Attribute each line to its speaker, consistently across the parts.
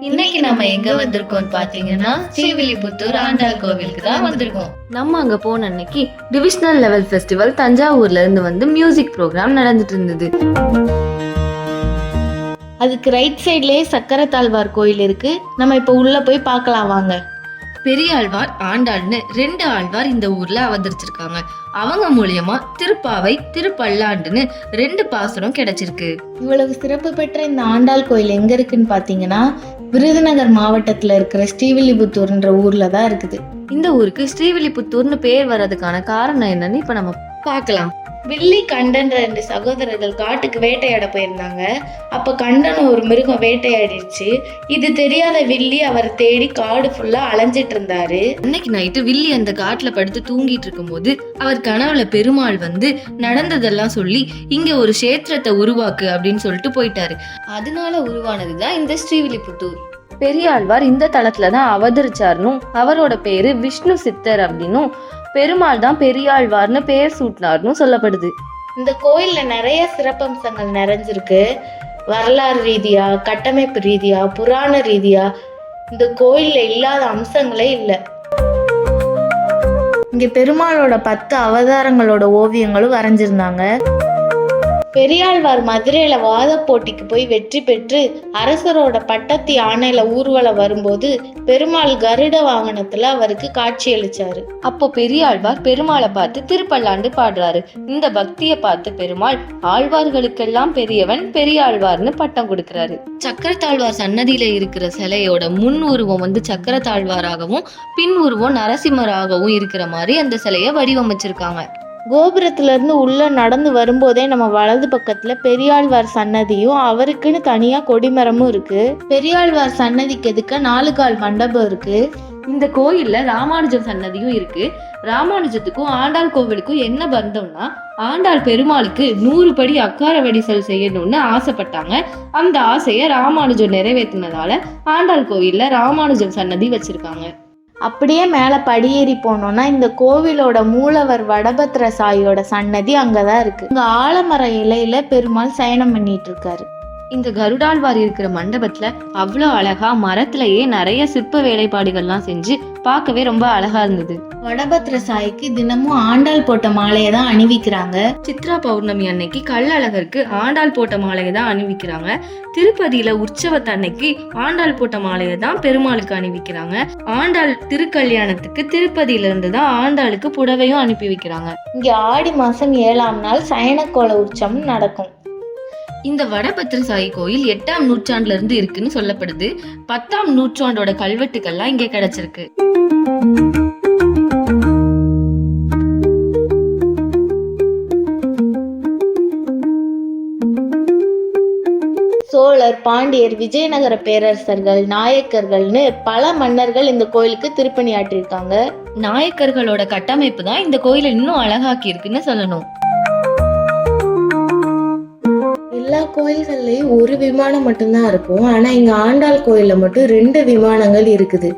Speaker 1: இன்னைக்கு நம்ம எங்க வந்திருக்கோம் பாத்தீங்கன்னா ஸ்ரீவில்லிபுத்தூர் ஆண்டாள் கோவிலுக்கு தான் வந்திருக்கோம்.
Speaker 2: நம்ம அங்க போன அன்னைக்கு டிவிஷனல் லெவல் ஃபெஸ்டிவல் தஞ்சாவூர்ல இருந்து வந்து மியூசிக் ப்ரோக்ராம் நடந்துட்டு இருந்தது. அதுக்கு ரைட் சைட்லயே சக்கரத்தாழ்வார் கோயில் இருக்கு. நம்ம இப்ப உள்ள போய் பார்க்கலாம் வாங்க.
Speaker 1: பெரியாழ்வார் ஆண்டாள்னு 2 ஆழ்வார் இந்த ஊர்ல அவதரிச்சிருக்காங்க. அவங்க மூலியமா திருப்பாவை திருப்பல்லாண்டுன்னு 2 பாசுரம் கிடைச்சிருக்கு.
Speaker 2: இவ்வளவு சிறப்பு பெற்ற இந்த ஆண்டாள் கோயில் எங்க இருக்குன்னு பாத்தீங்கன்னா விருதுநகர் மாவட்டத்துல இருக்கிற ஸ்ரீவில்லிபுத்தூர்ன்ற ஊர்ல தான் இருக்குது. இந்த ஊருக்கு ஸ்ரீவில்லிபுத்தூர்னு பேர் வர்றதுக்கான காரணம் என்னன்னு இப்ப நம்ம பார்க்கலாம். வில்லி கண்டன் 2 சகோதரர்கள் காட்டுக்கு வேட்டையாட போயிருந்தாங்க. அப்ப கண்டன் ஒரு மிருகம் வேட்டையாடிடுச்சு. இது தெரியாத வில்லி அவர் தேடி காடு ஃபுல்லா அலைஞ்சிட்டு இருந்தாரு.
Speaker 1: அன்னைக்கு நைட்டு வில்லி அந்த காட்டுல படுத்து தூங்கிட்டு இருக்கும் போது அவர் கனவுல பெருமாள் வந்து நடந்ததெல்லாம் சொல்லி இங்க ஒரு கஷேத்திரத்தை உருவாக்கு அப்படின்னு சொல்லிட்டு போயிட்டாரு.
Speaker 2: அதனால உருவானதுதான் இந்த ஸ்ரீவில்லிபுத்தூர். பெரியாழ்வார் இந்த தளத்துலதான் அவதரிச்சாருனும் அவரோட பேரு விஷ்ணு சித்தர் அப்படின்னும் பெருமாள் தான் பெரியாழ்வார்னு பேர் சூட்டினார்னு சொல்லப்படுது. இந்த கோயில்ல நிறைய சிறப்பம்சங்கள் நிறைஞ்சிருக்கு. வரலாறு ரீதியா, கட்டமைப்பு ரீதியா, புராண ரீதியா இந்த கோயில்ல இல்லாத அம்சங்களே இல்லை. இங்க பெருமாளோட 10 அவதாரங்களோட ஓவியங்களும் வரைஞ்சிருந்தாங்க. பெரியாழ்வார் மதுரையில வாத போட்டிக்கு போய் வெற்றி பெற்று அரசரோட பட்டத்து யானையில ஊர்வலம் வரும்போது பெருமாள் கருட வாகனத்துல அவருக்கு காட்சி அளிச்சாரு. அப்போ பெரியாழ்வார் பெருமாளை பார்த்து திருப்பல்லாண்டு பாடுறாரு. இந்த பக்தியை பார்த்து பெருமாள் ஆழ்வார்களுக்கெல்லாம் பெரியவன் பெரியாழ்வார்னு பட்டம் கொடுக்கிறாரு.
Speaker 1: சக்கரத்தாழ்வார் சன்னதியில இருக்கிற சிலையோட முன் உருவம் வந்து சக்கரத்தாழ்வாராகவும் பின் உருவம் நரசிம்மராகவும் இருக்கிற மாதிரி அந்த சிலையை வடிவமைச்சிருக்காங்க.
Speaker 2: கோபுரத்துல இருந்து உள்ள நடந்து வரும்போதே நம்ம வலது பக்கத்துல பெரியாழ்வார் சன்னதியும் அவருக்குன்னு தனியா கொடிமரமும் இருக்கு. பெரியாழ்வார் சன்னதிக்கு எதுக்க 4 கால் மண்டபம் இருக்கு.
Speaker 1: இந்த கோயில்ல ராமானுஜம் சன்னதியும் இருக்கு. ராமானுஜத்துக்கும் ஆண்டாள் கோவிலுக்கும் என்ன பந்தம்னா, ஆண்டாள் பெருமாளுக்கு 100 படி அக்கார வடிசல் செய்யணும்னு ஆசைப்பட்டாங்க. அந்த ஆசைய ராமானுஜம் நிறைவேற்றினதால ஆண்டாள் கோவில்ல ராமானுஜம் சன்னதி வச்சிருக்காங்க.
Speaker 2: அப்படியே மேலே படியேறி போனோம்னா இந்த கோவிலோட மூலவர் வடபத்திர சாயோட சன்னதி அங்கதான் இருக்கு. இங்க ஆலமர இலையில பெருமாள் சயனம் பண்ணிட்டு இருக்காரு.
Speaker 1: இந்த கருடாழ்வார் இருக்கிற மண்டபத்துல அவ்வளோ அழகா மரத்திலேயே நிறைய சிற்ப வேலைப்பாடுகள்லாம் செஞ்சு பார்க்கவே ரொம்ப அழகா இருந்தது.
Speaker 2: வடபத்திர சாய்க்கு தினமும் ஆண்டாள் போட்ட மாலையை தான் அணிவிக்கிறாங்க.
Speaker 1: சித்ரா பௌர்ணமி அன்னைக்கு கள்ளழகருக்கு ஆண்டாள் போட்ட மாலையை தான் அணிவிக்கிறாங்க. திருப்பதியில உற்சவத்தன்னைக்கு ஆண்டாள் போட்ட மாலையை தான் பெருமாளுக்கு அணிவிக்கிறாங்க. ஆண்டாள் திருக்கல்யாணத்துக்கு திருப்பதியில இருந்து தான் ஆண்டாளுக்கு புடவையும் அனுப்பி வைக்கிறாங்க.
Speaker 2: இங்க ஆடி மாசம் 7ஆம் நாள் சயனக்கோல உற்சவம் நடக்கும்.
Speaker 1: இந்த வடபத்திரசாயி கோயில் 8ஆம் நூற்றாண்டுல இருந்து இருக்குன்னு சொல்லப்படுது. 10ஆம் நூற்றாண்டோட கல்வெட்டுக்கள்லாம் இங்க கிடைச்சிருக்கு.
Speaker 2: சோழர், பாண்டியர், விஜயநகர பேரரசர்கள், நாயக்கர்கள்னு பல மன்னர்கள் இந்த கோயிலுக்கு திருப்பணி ஆற்றிருக்காங்க.
Speaker 1: நாயக்கர்களோட கட்டமைப்பு தான் இந்த கோயிலை இன்னும் அழகாக்கி இருக்குன்னு சொல்லணும்.
Speaker 2: எல்லா கோயில்கள்லயும் ஒரு விமானம் மட்டும்தான் இருக்கும். ஆனா இங்க ஆண்டாள் கோயில்ல மட்டும் 2 விமானங்கள் இருக்குது.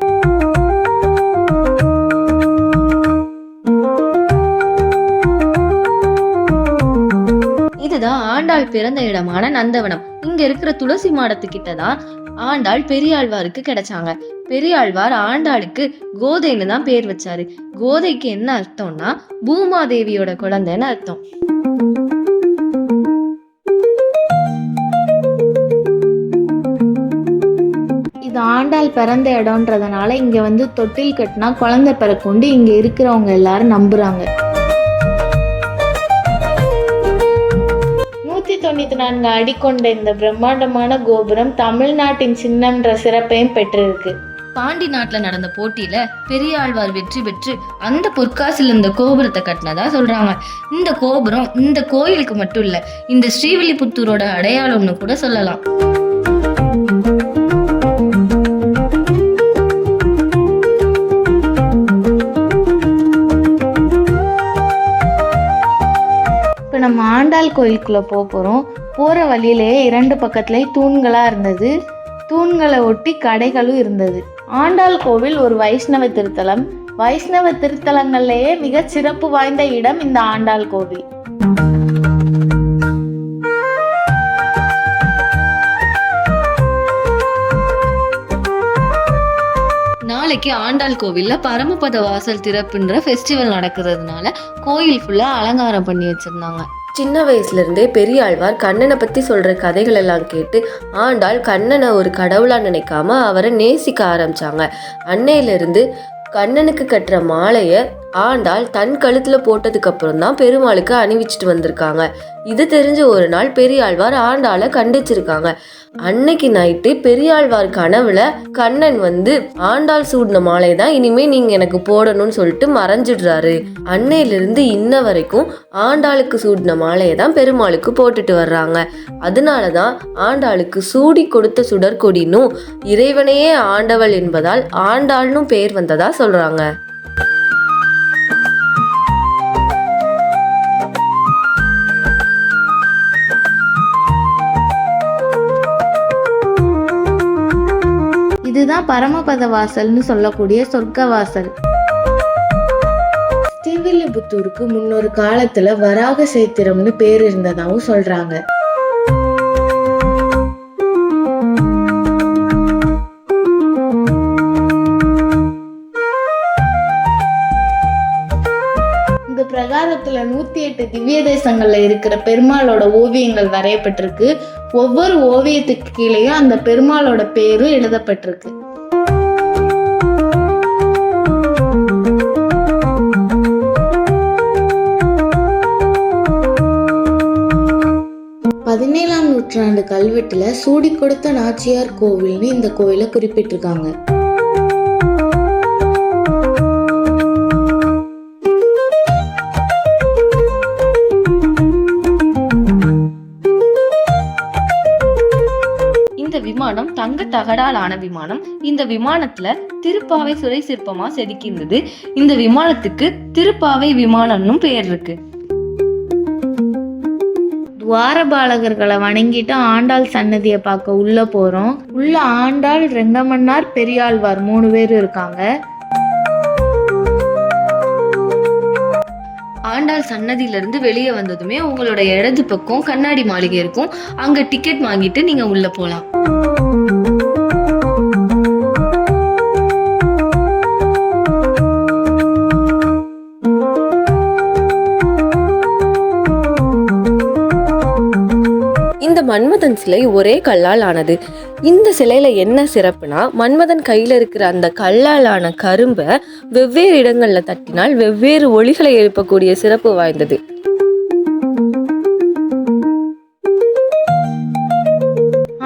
Speaker 1: இதுதான் ஆண்டாள் பிறந்த இடமான நந்தவனம். இங்க இருக்கிற துளசி மாடத்துக்கிட்டதான் ஆண்டாள் பெரியாழ்வாருக்கு கிடைச்சாங்க. பெரியாழ்வார் ஆண்டாளுக்கு கோதைன்னு தான் பேர் வச்சாரு. கோதைக்கு என்ன அர்த்தம்னா பூமாதேவியோட குழந்தைன்னு அர்த்தம்.
Speaker 2: இது ஆண்டாள் பிறந்த இடம்ன்றதுனால இங்க வந்து தொட்டில் கட்டினா குழந்தை பிறக்குண்டு இங்க இருக்கிறவங்க எல்லாரும் நம்புறாங்க. 194 அடி கொண்ட இந்த பிரம்மாண்டமான கோபுரம் தமிழ்நாட்டின் சின்னம்ன்ற சிறப்பையும் பெற்றிருக்கு.
Speaker 1: பாண்டி நாட்டுல நடந்த போட்டியில பெரியாழ்வார் வெற்றி பெற்று அந்த பொற்காசில் இந்த கோபுரத்தை கட்டினதா சொல்றாங்க. இந்த கோபுரம் இந்த கோயிலுக்கு மட்டும் இல்ல, இந்த ஸ்ரீவில்லிபுத்தூரோட அடையாளம்னு கூட சொல்லலாம்.
Speaker 2: நம்ம ஆண்டாள் கோயிலுக்குள்ள போறோம். போற வழியிலேயே 2 பக்கத்துலயே தூண்களா இருந்தது. தூண்களை ஒட்டி கடைகளும் இருந்தது. ஆண்டாள் கோவில் ஒரு வைஷ்ணவ திருத்தலம். வைஷ்ணவ திருத்தலங்கள்லயே மிக சிறப்பு வாய்ந்த இடம் இந்த ஆண்டாள் கோவில்.
Speaker 1: நாளைக்கு ஆண்டாள் கோவில்ல பரமபத வாசல் திறப்புன்ற ஃபெஸ்டிவல் நடக்கிறதுனால கோயில் ஃபுல்லா அலங்காரம் பண்ணி வச்சிருந்தாங்க.
Speaker 3: சின்ன வயசுல இருந்தே பெரியாழ்வார் கண்ணனை பத்தி சொல்ற கதைகள் எல்லாம் கேட்டு ஆண்டாள் கண்ணனை ஒரு கடவுளா நினைக்காம அவரை நேசிக்க ஆரம்பிச்சாங்க. அன்னையிலிருந்து கண்ணனுக்கு கட்டுற மாலைய ஆண்டாள் தன் கழுத்துல போட்டதுக்கு அப்புறம் தான் பெருமாளுக்கு அணிவிச்சிட்டு வந்திருக்காங்க. இது தெரிஞ்ச ஒரு நாள் பெரியாழ்வார் ஆண்டாளை கண்டிச்சிருக்காங்க. அன்னைக்கு நைட்டு பெரியாழ்வார் கனவுல கண்ணன் ஆண்டாள் சூடின மாலை தான் இனிமே நீங்க எனக்கு போடணும்னு சொல்லிட்டு மறைஞ்சிடுறாரு. அன்னையிலிருந்து இன்ன வரைக்கும் ஆண்டாளுக்கு சூடின மாலையை தான் பெருமாளுக்கு போட்டுட்டு வர்றாங்க. அதனாலதான் ஆண்டாளுக்கு சூடி கொடுத்த சுடற்கொடினும் இறைவனையே ஆண்டவள் என்பதால் ஆண்டாள்னு பேர் வந்ததா சொல்றாங்க.
Speaker 2: இதுதான் பரமபத வாசல்னு சொல்லக்கூடிய சொர்க்க வாசல். ஸ்ரீவில்லிபுத்தூருக்கு முன்னொரு காலத்துல வராக சேத்திரம்னு பேர் இருந்ததாகவும் சொல்றாங்க. இந்த பிரகாரத்துல 108 திவ்ய தேசங்கள்ல இருக்கிற பெருமாளோட ஓவியங்கள் வரையப்பட்டிருக்கு. ஒவ்வொரு ஓவியத்துக்கு கீழேயும் அந்த பெருமாளோட பேரும் எழுதப்பட்டிருக்கு. பதினேழாம் நூற்றாண்டு கல்வெட்டுல சூடி கொடுத்த நாச்சியார் கோவில்னு இந்த கோயிலை குறிப்பிட்டிருக்காங்க.
Speaker 1: விமானம் தங்க தகடால் ஆன விமானம். இந்த விமானத்துல திருப்பாவை சுரை சிற்பமா செதுக்கியிருந்தது. இந்த விமானத்துக்கு திருப்பாவை விமானம்னு பெயர் இருக்கு.
Speaker 2: துவாரபாலகர்களை வணங்கிட்டு ஆண்டாள் சன்னதியை பார்க்க உள்ள போறோம். உள்ள ஆண்டாள், ரெங்கமன்னார், பெரியாழ்வார் 3 பேர் இருக்காங்க.
Speaker 1: ஆண்டாள் சன்னதியில இருந்து வெளியே வந்ததுமே உங்களோட இடது பக்கம் கண்ணாடி மாளிகை இருக்கும். அங்க டிக்கெட் வாங்கிட்டு நீங்க உள்ள போலாம்.
Speaker 3: இந்த மன்மதன் சிலை ஒரே கல்லால் ஆனது. இந்த சிலையில என்ன சிறப்புனா, மன்மதன் கையில இருக்கிற அந்த கல்லால் ஆன கரும்பை வெவ்வேறு இடங்கள்ல தட்டினால் வெவ்வேறு ஒளிகளை எழுப்பக்கூடிய சிறப்பு வாய்ந்தது.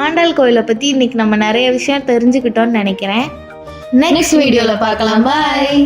Speaker 2: ஆண்டாள் கோயிலை பத்தி இன்னைக்கு நம்ம நிறைய விஷயம் தெரிஞ்சுக்கிட்டோம்னு நினைக்கிறேன். நெக்ஸ்ட் வீடியோல பார்க்கலாம். பாய்.